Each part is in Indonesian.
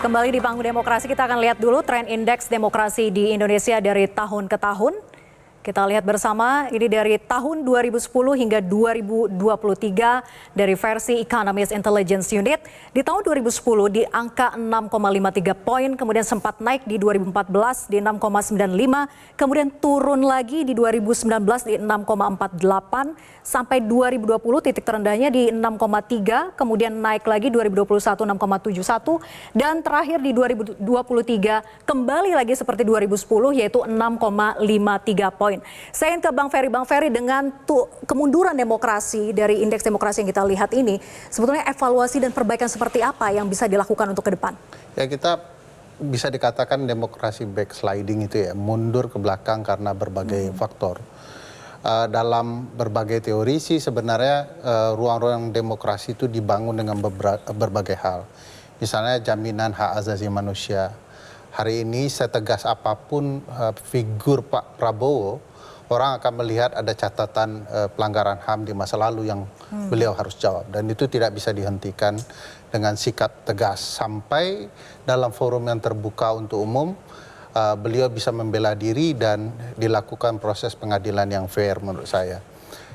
Kembali di panggung demokrasi, kita akan lihat dulu tren indeks demokrasi di Indonesia dari tahun ke tahun. Kita lihat bersama, ini dari tahun 2010 hingga 2023 dari versi Economist Intelligence Unit. Di tahun 2010 di angka 6,53 poin, kemudian sempat naik di 2014 di 6,95, kemudian turun lagi di 2019 di 6,48, sampai 2020 titik terendahnya di 6,3, kemudian naik lagi 2021 6,71, dan terakhir di 2023 kembali lagi seperti 2010 yaitu 6,53 poin. Saya ingin ke Bang Ferry. Bang Ferry, dengan kemunduran demokrasi dari indeks demokrasi yang kita lihat ini, sebetulnya evaluasi dan perbaikan seperti apa yang bisa dilakukan untuk ke depan? Ya, kita bisa dikatakan demokrasi backsliding itu ya, mundur ke belakang karena berbagai faktor. Dalam berbagai teori sih sebenarnya ruang-ruang demokrasi itu dibangun dengan berbagai hal. Misalnya jaminan hak asasi manusia. Hari ini setegas apapun figur Pak Prabowo, orang akan melihat ada catatan pelanggaran HAM di masa lalu yang beliau harus jawab. Dan itu tidak bisa dihentikan dengan sikap tegas. Sampai dalam forum yang terbuka untuk umum, beliau bisa membela diri dan dilakukan proses pengadilan yang fair menurut saya.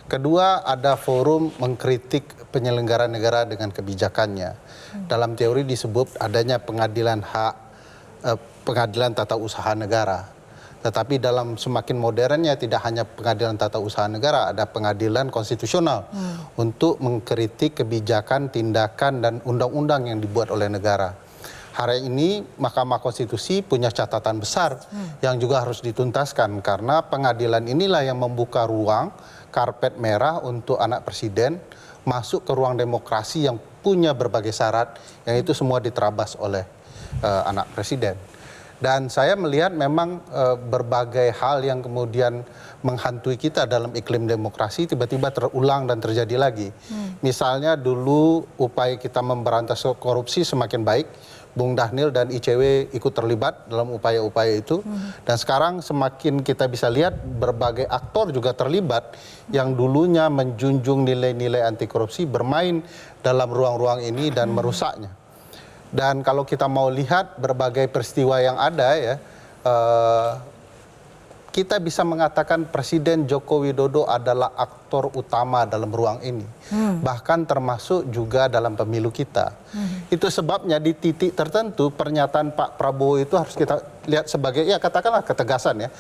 Kedua, ada forum mengkritik penyelenggara negara dengan kebijakannya. Dalam teori disebut adanya pengadilan tata usaha negara. Tetapi dalam semakin modernnya tidak hanya pengadilan tata usaha negara, ada pengadilan konstitusional untuk mengkritik kebijakan, tindakan, dan undang-undang yang dibuat oleh negara. Hari ini Mahkamah Konstitusi punya catatan besar yang juga harus dituntaskan, karena pengadilan inilah yang membuka ruang karpet merah untuk anak presiden masuk ke ruang demokrasi yang punya berbagai syarat, yang itu semua diterabas oleh anak presiden. Dan saya melihat memang berbagai hal yang kemudian menghantui kita dalam iklim demokrasi tiba-tiba terulang dan terjadi lagi. Misalnya dulu upaya kita memberantas korupsi semakin baik, Bung Dhanil dan ICW ikut terlibat dalam upaya-upaya itu. Dan sekarang semakin kita bisa lihat berbagai aktor juga terlibat yang dulunya menjunjung nilai-nilai anti korupsi bermain dalam ruang-ruang ini dan merusaknya. Dan kalau kita mau lihat berbagai peristiwa yang ada ya, kita bisa mengatakan Presiden Joko Widodo adalah aktor utama dalam ruang ini. Bahkan termasuk juga dalam pemilu kita. Itu sebabnya di titik tertentu pernyataan Pak Prabowo itu harus kita lihat sebagai, ya katakanlah ketegasan ya.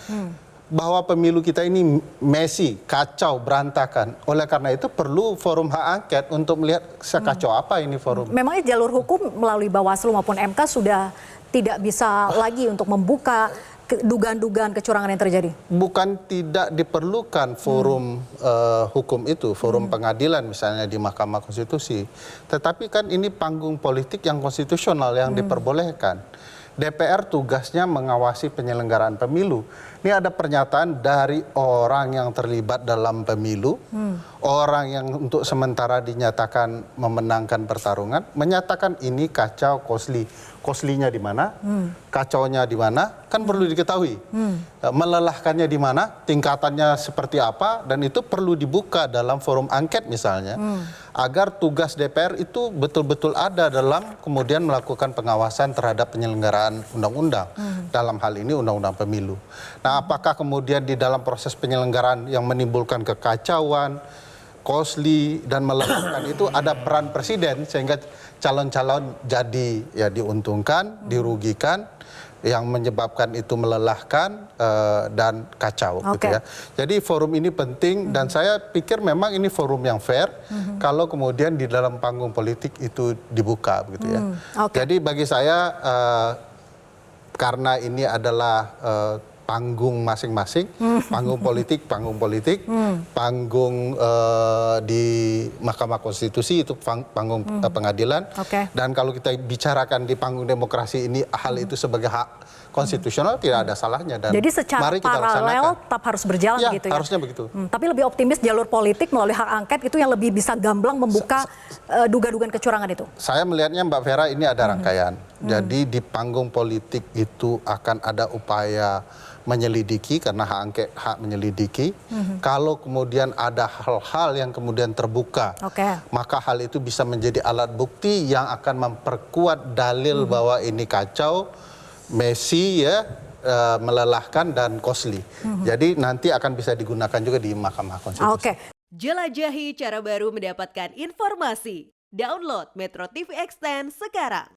Bahwa pemilu kita ini messy, kacau, berantakan. Oleh karena itu perlu forum hak angket untuk melihat sekacau apa ini forum. Memangnya jalur hukum melalui Bawaslu maupun MK sudah tidak bisa lagi untuk membuka dugaan-dugaan kecurangan yang terjadi? Bukan tidak diperlukan forum hukum itu, forum pengadilan misalnya di Mahkamah Konstitusi. Tetapi kan ini panggung politik yang konstitusional yang diperbolehkan. DPR tugasnya mengawasi penyelenggaraan pemilu. Ini ada pernyataan dari orang yang terlibat dalam pemilu, orang yang untuk sementara dinyatakan memenangkan pertarungan, menyatakan ini kacau, kosli. Koslinya di mana? Kacaunya di mana? Kan perlu diketahui. Melelahkannya di mana? Tingkatannya seperti apa? Dan itu perlu dibuka dalam forum angket misalnya. Agar tugas DPR itu betul-betul ada dalam kemudian melakukan pengawasan terhadap penyelenggaraan undang-undang. Dalam hal ini undang-undang pemilu. Nah, apakah kemudian di dalam proses penyelenggaraan yang menimbulkan kekacauan, kosli, dan melelahkan itu ada peran presiden sehingga calon-calon jadi ya diuntungkan, dirugikan, yang menyebabkan itu melelahkan dan kacau gitu ya. Jadi forum ini penting dan saya pikir memang ini forum yang fair kalau kemudian di dalam panggung politik itu dibuka begitu ya. Jadi bagi saya karena ini adalah panggung masing-masing, panggung politik, panggung di Mahkamah Konstitusi itu panggung pengadilan. Dan kalau kita bicarakan di panggung demokrasi ini hal itu sebagai hak konstitusional tidak ada salahnya. Dan jadi secara mari kita paralel tetap harus berjalan ya, gitu ya? Harusnya begitu. Tapi lebih optimis jalur politik melalui hak angket itu yang lebih bisa gamblang membuka dugaan-dugaan kecurangan itu? Saya melihatnya Mbak Vera ini ada rangkaian. Jadi di panggung politik itu akan ada upaya menyelidiki karena hak angket hak menyelidiki. Kalau kemudian ada hal-hal yang kemudian terbuka, maka hal itu bisa menjadi alat bukti yang akan memperkuat dalil bahwa ini kacau, messy ya, melelahkan dan costly. Jadi nanti akan bisa digunakan juga di Mahkamah Konstitusi. Jelajahi cara baru mendapatkan informasi. Download Metro TV Extend sekarang.